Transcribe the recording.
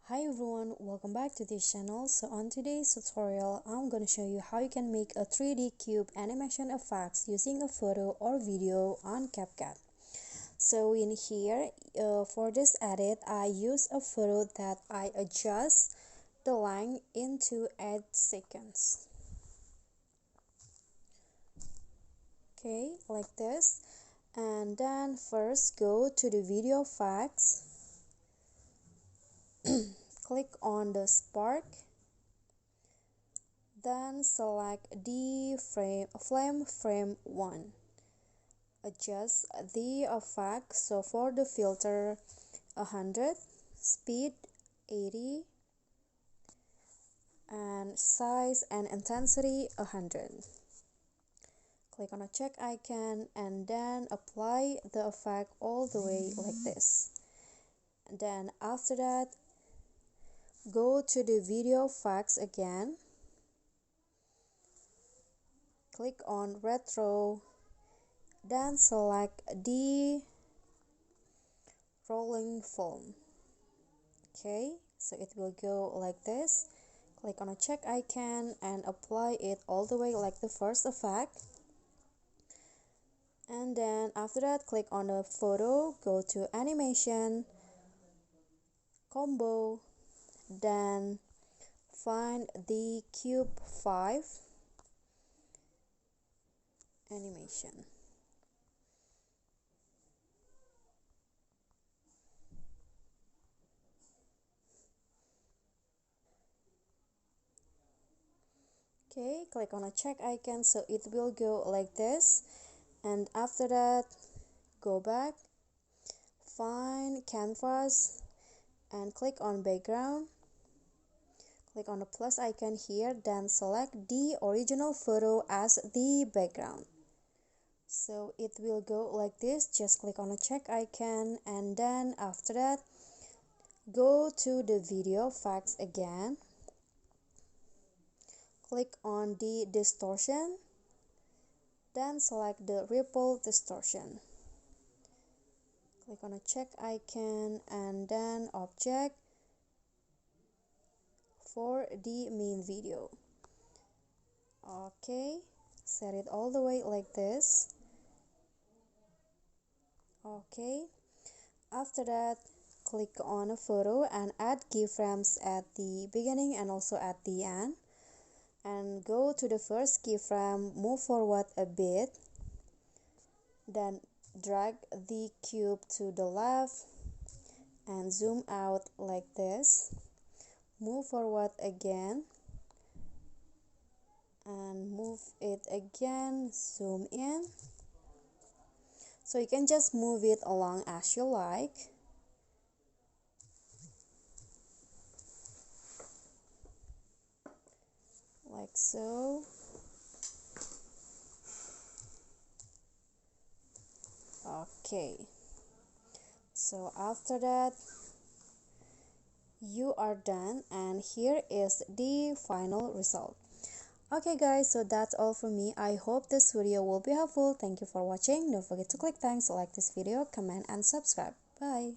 Hi everyone, welcome back to this channel. So on today's tutorial, I'm going to show you how you can make a 3D cube animation effects using a photo or video on CapCut. So in here, for this edit, I use a photo that I adjust the length into 8 seconds. Okay, like this. And then first go to the video effects. Click on the spark, then select the frame 1. Adjust the effect, so for the filter 100, speed 80, and size and intensity 100. Click on a check icon and then apply the effect all the way like this. And then after that, go to the video effects again, click on retro, then select the rolling film. Okay, so it will go like this. Click on a check icon and apply it all the way like the first effect. And then after that, click on the photo, go to animation, combo, then find the cube 5 animation. Okay, click on a check icon, so it will go like this. And after that, go back, find canvas and click on background. Click on the plus icon here, then select the original photo as the background. So it will go like this. Just click on a check icon and then after that, go to the video effects again. Click on the distortion, then select the ripple distortion. Click on a check icon and then object for the main video. Okay, set it all the way like this. Okay, after that, click on a photo and add keyframes at the beginning and also at the end. And go to the first keyframe, move forward a bit, then drag the cube to the left and zoom out like this. Move forward again and move it again, zoom in. So you can just move it along as you like. Like so. Okay, so after that, you are done and here is the final result. Okay guys, so that's all from me. I hope this video will be helpful. Thank you for watching. Don't forget to click thanks, like this video, comment and subscribe. Bye.